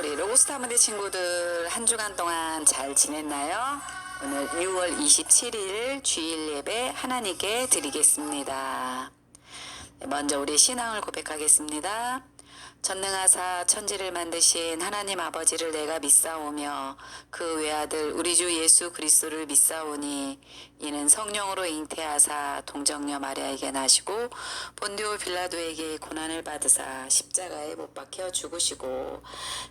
우리 로고스타문대 친구들 한 주간 동안 잘 지냈나요? 오늘 6월 27일 주일 예배 하나님께 드리겠습니다. 먼저 우리 신앙을 고백하겠습니다. 전능하사 천지를 만드신 하나님 아버지를 내가 믿사오며 그 외아들 우리 주 예수 그리스도를 믿사오니 이는 성령으로 잉태하사 동정녀 마리아에게 나시고 본디오 빌라도에게 고난을 받으사 십자가에 못 박혀 죽으시고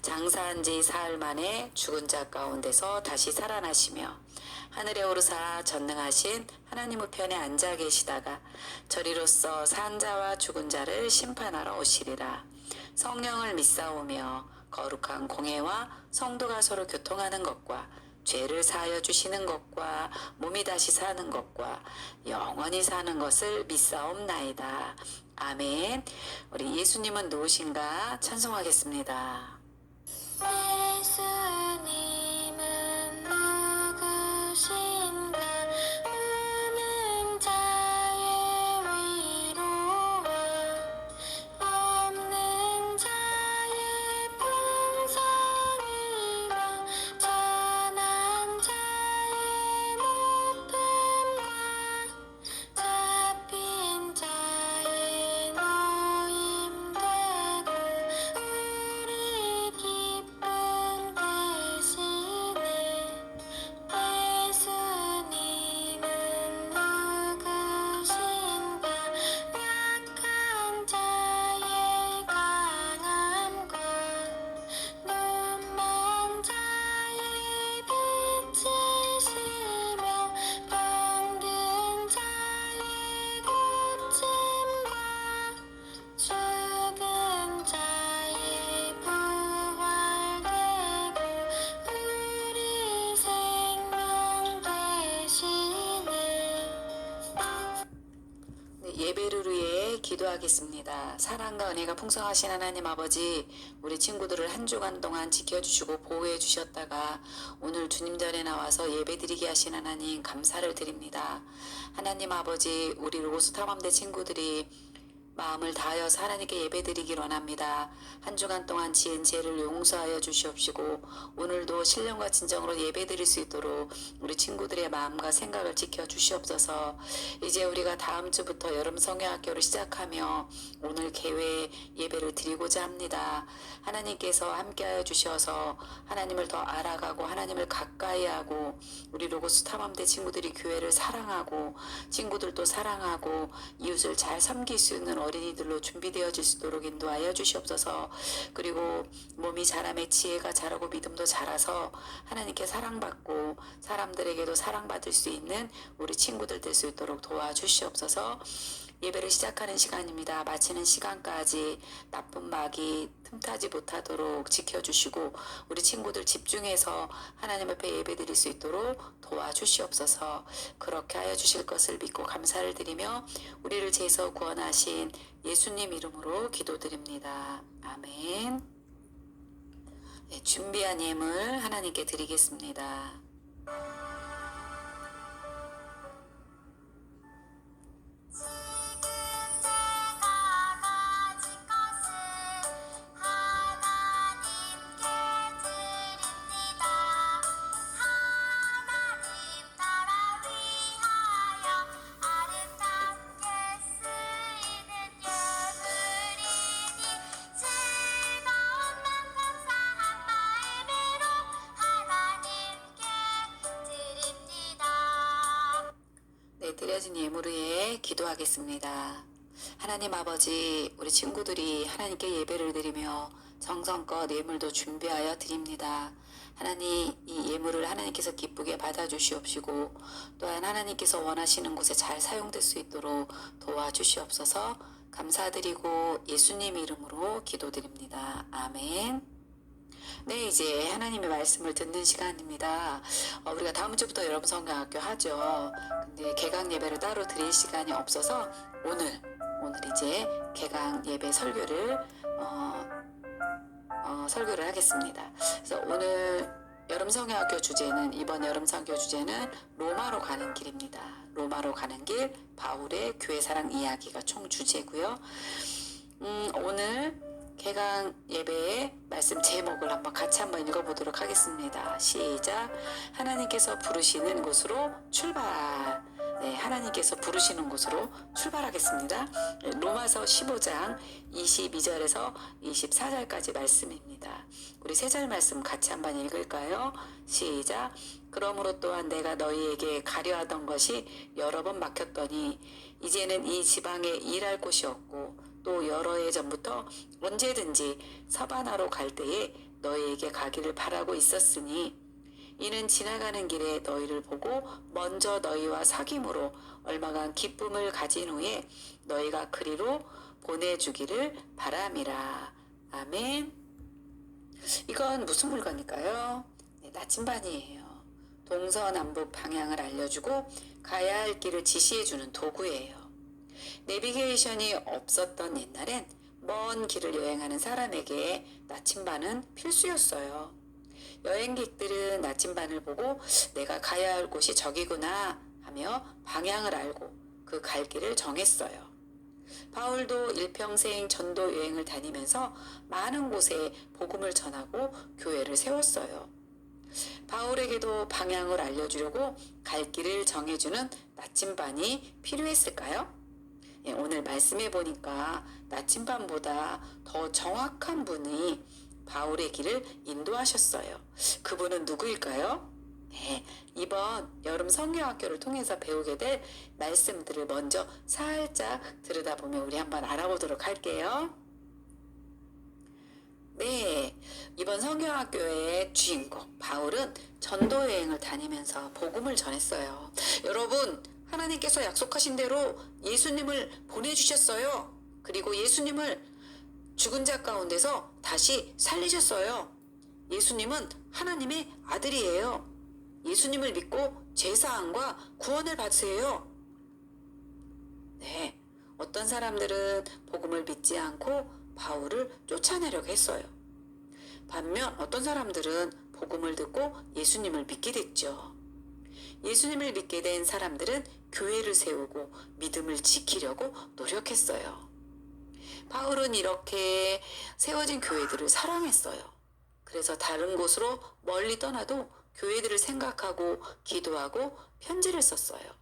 장사한 지 사흘 만에 죽은 자 가운데서 다시 살아나시며 하늘에 오르사 전능하신 하나님 우편에 앉아 계시다가 저리로서 산 자와 죽은 자를 심판하러 오시리라. 성령을 믿사오며 거룩한 공회와 성도가 서로 교통하는 것과 죄를 사하여 주시는 것과 몸이 다시 사는 것과 영원히 사는 것을 믿사옵나이다. 아멘. 우리 예수님은 누구신가 찬송하겠습니다. 예수님은 누구신가 우는 자의 위로와 없는 자의 풍성이며 전한 자의 높음과 잡힌 자의 노임되고 우리 기쁨 대신에 예수님은 누구신가 약한 자의 강함과 눈먼 자의 빛이시며 병든 자의 고침과 죽은 자의 부활되고 우리 생명 되시네. 예배를 위해 기도하겠습니다. 사랑과 은혜가 풍성하신 하나님 아버지, 우리 친구들을 한 주간 동안 지켜주시고 보호해 주셨다가 오늘 주님 전에 나와서 예배드리게 하신 하나님 감사를 드립니다. 하나님 아버지, 우리 로고스 탐험대 친구들이 마음을 다하여서 하나님께 예배드리길 원합니다. 한 주간 동안 지은 죄를 용서하여 주시옵시고 오늘도 신령과 진정으로 예배드릴 수 있도록 우리 친구들의 마음과 생각을 지켜주시옵소서. 이제 우리가 다음 주부터 여름 성경학교를 시작하며 오늘 개회 예배를 드리고자 합니다. 하나님께서 함께하여 주셔서 하나님을 더 알아가고 하나님을 가까이 하고 우리 로고스 탐험대 친구들이 교회를 사랑하고 친구들도 사랑하고 이웃을 잘 섬길 수 있는 어린이들로 준비되어질 수 있도록 인도하여 주시옵소서. 그리고 몸이 자라매 지혜가 자라고 믿음도 자라서 하나님께 사랑받고 사람들에게도 사랑받을 수 있는 우리 친구들 될 수 있도록 도와주시옵소서. 예배를 시작하는 시간입니다. 마치는 시간까지 나쁜 마귀 틈타지 못하도록 지켜주시고 우리 친구들 집중해서 하나님 앞에 예배드릴 수 있도록 도와주시옵소서. 그렇게 하여 주실 것을 믿고 감사를 드리며 우리를 죄에서 구원하신 예수님 이름으로 기도드립니다. 아멘. 네, 준비한 예물 하나님께 드리겠습니다. 드려진 예물을 위해 기도하겠습니다. 하나님 아버지, 우리 친구들이 하나님께 예배를 드리며 정성껏 예물도 준비하여 드립니다. 하나님, 이 예물을 하나님께서 기쁘게 받아주시옵시고 또한 하나님께서 원하시는 곳에 잘 사용될 수 있도록 도와주시옵소서. 감사드리고 예수님 이름으로 기도드립니다. 아멘. 네, 이제 하나님의 말씀을 듣는 시간입니다. 우리가 다음 주부터 여러분 성경학교 하죠. 근데 개강 예배를 따로 드릴 시간이 없어서 오늘 이제 개강 예배 설교를 설교를 하겠습니다. 그래서 오늘 여름 성경학교 주제는 이번 여름 성교 주제는 로마로 가는 길입니다. 로마로 가는 길 바울의 교회 사랑 이야기가 총 주제고요. 오늘 개강 예배의 말씀 제목을 같이 한번 읽어보도록 하겠습니다. 시작. 하나님께서 부르시는 곳으로 출발. 네, 하나님께서 부르시는 곳으로 출발하겠습니다. 로마서 15장 22절에서 24절까지 말씀입니다. 우리 세 절 말씀 같이 한번 읽을까요? 시작. 그러므로 또한 내가 너희에게 가려 하던 것이 여러 번 막혔더니 이제는 이 지방에 일할 곳이 없고 또 여러 해 전부터 언제든지 서바나로 갈 때에 너희에게 가기를 바라고 있었으니 이는 지나가는 길에 너희를 보고 먼저 너희와 사귐으로 얼마간 기쁨을 가진 후에 너희가 그리로 보내주기를 바람이라. 아멘. 이건 무슨 물건일까요? 네, 나침반이에요. 동서남북 방향을 알려주고 가야 할 길을 지시해주는 도구예요. 내비게이션이 없었던 옛날엔 먼 길을 여행하는 사람에게 나침반은 필수였어요. 여행객들은 나침반을 보고 내가 가야 할 곳이 저기구나 하며 방향을 알고 그 갈 길을 정했어요. 바울도 일평생 전도 여행을 다니면서 많은 곳에 복음을 전하고 교회를 세웠어요. 바울에게도 방향을 알려주려고 갈 길을 정해주는 나침반이 필요했을까요? 오늘 말씀해 보니까 나침반보다 더 정확한 분이 바울의 길을 인도하셨어요. 그분은 누구일까요? 네, 이번 여름 성경학교를 통해서 배우게 될 말씀들을 먼저 살짝 들여다보면 우리 한번 알아보도록 할게요. 네, 이번 성경학교의 주인공 바울은 전도여행을 다니면서 복음을 전했어요. 여러분, 하나님께서 약속하신 대로 예수님을 보내주셨어요. 그리고 예수님을 죽은 자 가운데서 다시 살리셨어요. 예수님은 하나님의 아들이에요. 예수님을 믿고 제사함과 구원을 받으세요. 네, 어떤 사람들은 복음을 믿지 않고 바울을 쫓아내려고 했어요. 반면 어떤 사람들은 복음을 듣고 예수님을 믿게 됐죠. 예수님을 믿게 된 사람들은 교회를 세우고 믿음을 지키려고 노력했어요. 바울은 이렇게 세워진 교회들을 사랑했어요. 그래서 다른 곳으로 멀리 떠나도 교회들을 생각하고 기도하고 편지를 썼어요.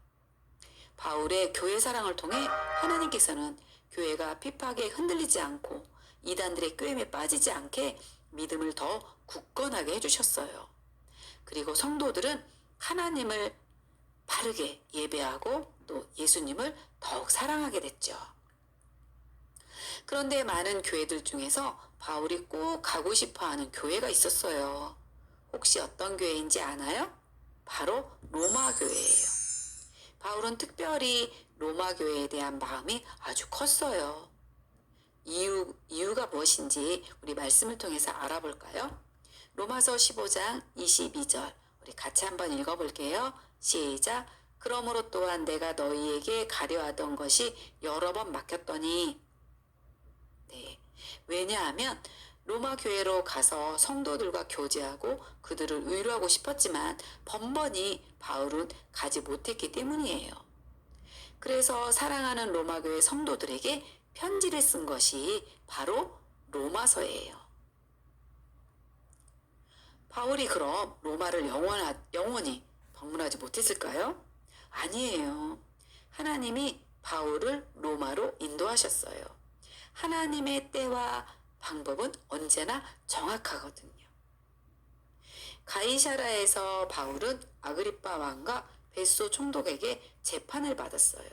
바울의 교회 사랑을 통해 하나님께서는 교회가 핍박에 흔들리지 않고 이단들의 꾀임에 빠지지 않게 믿음을 더 굳건하게 해주셨어요. 그리고 성도들은 하나님을 바르게 예배하고 또 예수님을 더욱 사랑하게 됐죠. 그런데 많은 교회들 중에서 바울이 꼭 가고 싶어하는 교회가 있었어요. 혹시 어떤 교회인지 아나요? 바로 로마 교회예요. 바울은 특별히 로마 교회에 대한 마음이 아주 컸어요. 이유가 무엇인지 우리 말씀을 통해서 알아볼까요? 로마서 15장 22절 우리 같이 한번 읽어볼게요. 시작. 그러므로 또한 내가 너희에게 가려 하던 것이 여러 번 막혔더니 네, 왜냐하면 로마 교회로 가서 성도들과 교제하고 그들을 위로하고 싶었지만 번번이 바울은 가지 못했기 때문이에요. 그래서 사랑하는 로마 교회 성도들에게 편지를 쓴 것이 바로 로마서예요. 바울이 그럼 로마를 영원히 방문하지 못했을까요? 아니에요. 하나님이 바울을 로마로 인도하셨어요. 하나님의 때와 방법은 언제나 정확하거든요. 가이사라에서 바울은 아그리파 왕과 베소 총독에게 재판을 받았어요.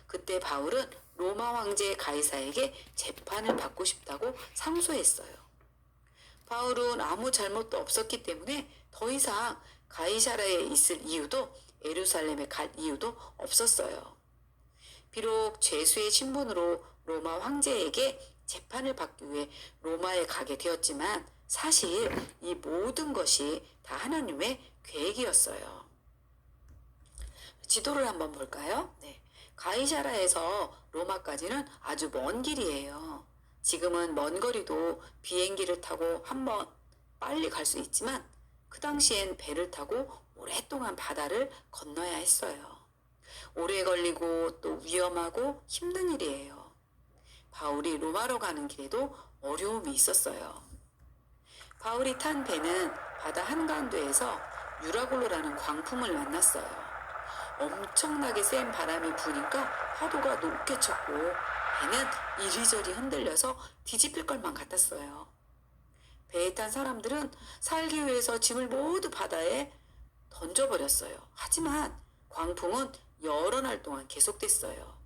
그때 바울은 로마 황제 가이사에게 재판을 받고 싶다고 상소했어요. 바울은 아무 잘못도 없었기 때문에 더 이상 가이사라에 있을 이유도 예루살렘에 갈 이유도 없었어요. 비록 죄수의 신분으로 로마 황제에게 재판을 받기 위해 로마에 가게 되었지만 사실 이 모든 것이 다 하나님의 계획이었어요. 지도를 한번 볼까요? 네. 가이사라에서 로마까지는 아주 먼 길이에요. 지금은 먼 거리도 비행기를 타고 한번 빨리 갈 수 있지만 그 당시엔 배를 타고 오랫동안 바다를 건너야 했어요. 오래 걸리고 또 위험하고 힘든 일이에요. 바울이 로마로 가는 길에도 어려움이 있었어요. 바울이 탄 배는 바다 한가운데에서 유라굴로라는 광풍을 만났어요. 엄청나게 센 바람이 부니까 파도가 높게 쳤고 배는 이리저리 흔들려서 뒤집힐 것만 같았어요. 배에 탄 사람들은 살기 위해서 짐을 모두 바다에 던져버렸어요. 하지만 광풍은 여러 날 동안 계속됐어요.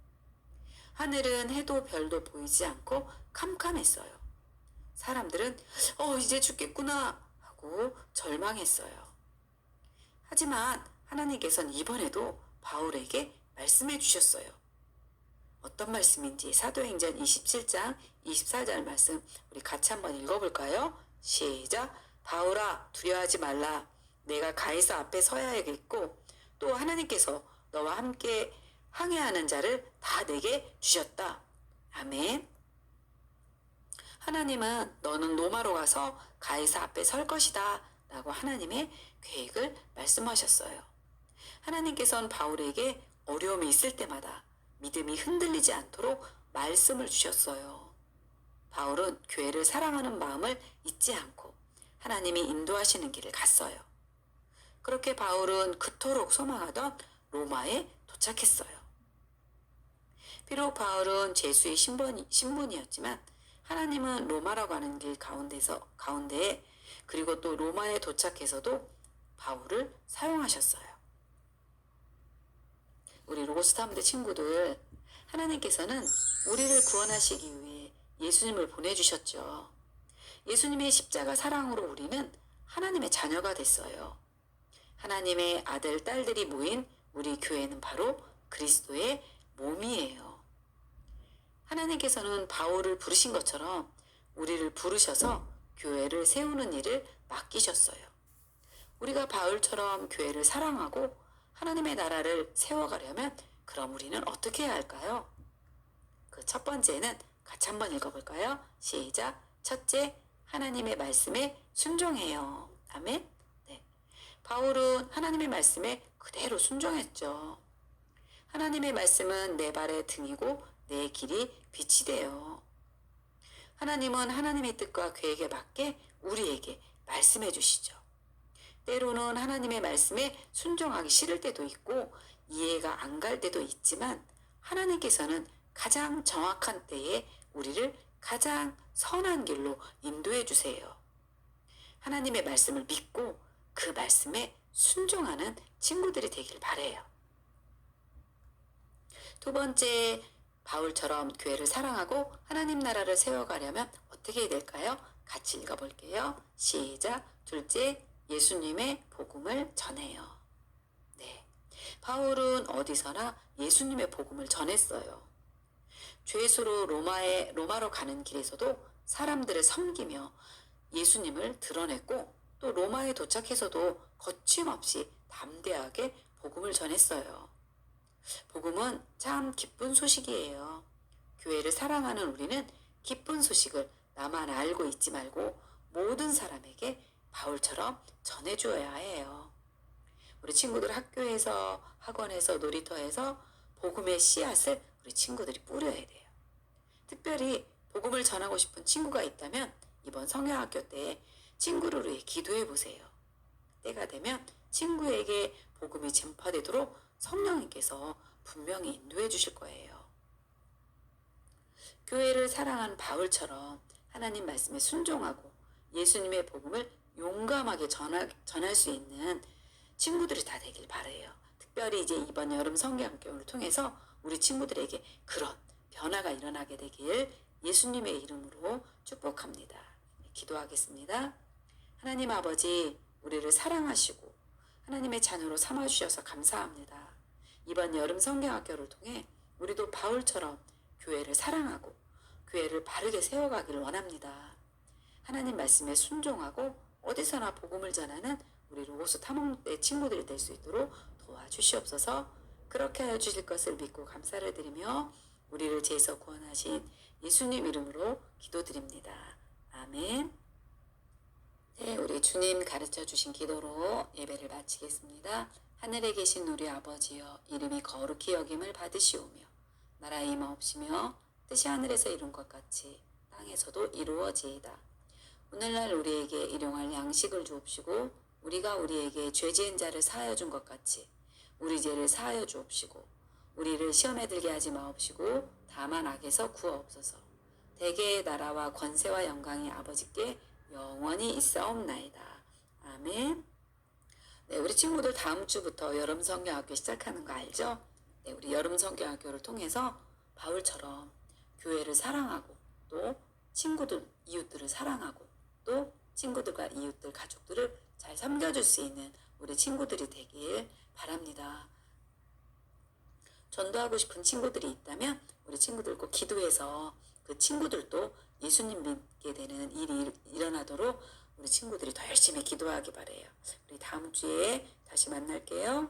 하늘은 해도 별도 보이지 않고 캄캄했어요. 사람들은 이제 죽겠구나 하고 절망했어요. 하지만 하나님께서는 이번에도 바울에게 말씀해 주셨어요. 어떤 말씀인지 사도행전 27장 24절 말씀 우리 같이 한번 읽어볼까요? 시작. 바울아 두려워하지 말라. 내가 가이사 앞에 서야겠고 또 하나님께서 너와 함께 항해하는 자를 다 내게 주셨다. 아멘. 하나님은 너는 로마로 가서 가이사 앞에 설 것이다 라고 하나님의 계획을 말씀하셨어요. 하나님께서는 바울에게 어려움이 있을 때마다 믿음이 흔들리지 않도록 말씀을 주셨어요. 바울은 교회를 사랑하는 마음을 잊지 않고 하나님이 인도하시는 길을 갔어요. 그렇게 바울은 그토록 소망하던 로마에 도착했어요. 비록 바울은 제수의 신분이었지만 하나님은 로마로 가는 길 가운데에 그리고 또 로마에 도착해서도 바울을 사용하셨어요. 우리 로고스 탐대 친구들, 하나님께서는 우리를 구원하시기 위해 예수님을 보내주셨죠. 예수님의 십자가 사랑으로 우리는 하나님의 자녀가 됐어요. 하나님의 아들, 딸들이 모인 우리 교회는 바로 그리스도의 몸이에요. 하나님께서는 바울을 부르신 것처럼 우리를 부르셔서 교회를 세우는 일을 맡기셨어요. 우리가 바울처럼 교회를 사랑하고 하나님의 나라를 세워가려면 그럼 우리는 어떻게 해야 할까요? 그 첫 번째는 같이 한번 읽어볼까요? 시작. 첫째, 하나님의 말씀에 순종해요. 아멘. 네. 바울은 하나님의 말씀에 그대로 순종했죠. 하나님의 말씀은 내 발의 등이고 내 길이 빛이 돼요. 하나님은 하나님의 뜻과 계획에 맞게 우리에게 말씀해 주시죠. 때로는 하나님의 말씀에 순종하기 싫을 때도 있고 이해가 안 갈 때도 있지만 하나님께서는 가장 정확한 때에 우리를 가장 선한 길로 인도해 주세요. 하나님의 말씀을 믿고 그 말씀에 순종하는 친구들이 되길 바래요. 두 번째, 바울처럼 교회를 사랑하고 하나님 나라를 세워가려면 어떻게 해야 될까요? 같이 읽어볼게요. 시작. 둘째, 예수님의 복음을 전해요. 네. 바울은 어디서나 예수님의 복음을 전했어요. 죄수로 로마로 가는 길에서도 사람들을 섬기며 예수님을 드러냈고 또 로마에 도착해서도 거침없이 담대하게 복음을 전했어요. 복음은 참 기쁜 소식이에요. 교회를 사랑하는 우리는 기쁜 소식을 나만 알고 있지 말고 모든 사람에게 바울처럼 전해주어야 해요. 우리 친구들 학교에서, 학원에서, 놀이터에서 복음의 씨앗을 우리 친구들이 뿌려야 돼요. 특별히 복음을 전하고 싶은 친구가 있다면 이번 성경학교 때 친구를 위해 기도해 보세요. 때가 되면 친구에게 복음이 전파되도록 성령님께서 분명히 인도해 주실 거예요. 교회를 사랑한 바울처럼 하나님 말씀에 순종하고 예수님의 복음을 용감하게 전할 수 있는 친구들이 다 되길 바라요. 특별히 이제 이번 여름 성경학교를 통해서 우리 친구들에게 그런 변화가 일어나게 되길 예수님의 이름으로 축복합니다. 기도하겠습니다. 하나님 아버지, 우리를 사랑하시고 하나님의 자녀로 삼아주셔서 감사합니다. 이번 여름 성경학교를 통해 우리도 바울처럼 교회를 사랑하고 교회를 바르게 세워가기를 원합니다. 하나님 말씀에 순종하고 어디서나 복음을 전하는 우리 로고스 탐험대 친구들이 될 수 있도록 도와주시옵소서. 그렇게 하여 주실 것을 믿고 감사를 드리며 우리를 죄에서 구원하신 예수님 이름으로 기도드립니다. 아멘. 네, 우리 주님 가르쳐 주신 기도로 예배를 마치겠습니다. 하늘에 계신 우리 아버지여, 이름이 거룩히 여김을 받으시오며 나라의 임하옵시며 뜻이 하늘에서 이룬 것 같이 땅에서도 이루어지이다. 오늘날 우리에게 일용할 양식을 주옵시고 우리가 우리에게 죄 지은 자를 사하여 준 것 같이 우리 죄를 사하여 주옵시고 우리를 시험에 들게 하지 마옵시고 다만 악에서 구하옵소서. 대개의 나라와 권세와 영광이 아버지께 영원히 있사옵나이다. 아멘. 네, 우리 친구들 다음 주부터 여름 성경학교 시작하는 거 알죠? 네, 우리 여름 성경학교를 통해서 바울처럼 교회를 사랑하고 또 친구들, 이웃들을 사랑하고 또 친구들과 이웃들, 가족들을 잘 섬겨줄 수 있는 우리 친구들이 되길 바랍니다. 전도하고 싶은 친구들이 있다면 우리 친구들 꼭 기도해서 그 친구들도 예수님 믿게 되는 일이 일어나도록 우리 친구들이 더 열심히 기도하기 바래요. 우리 다음 주에 다시 만날게요.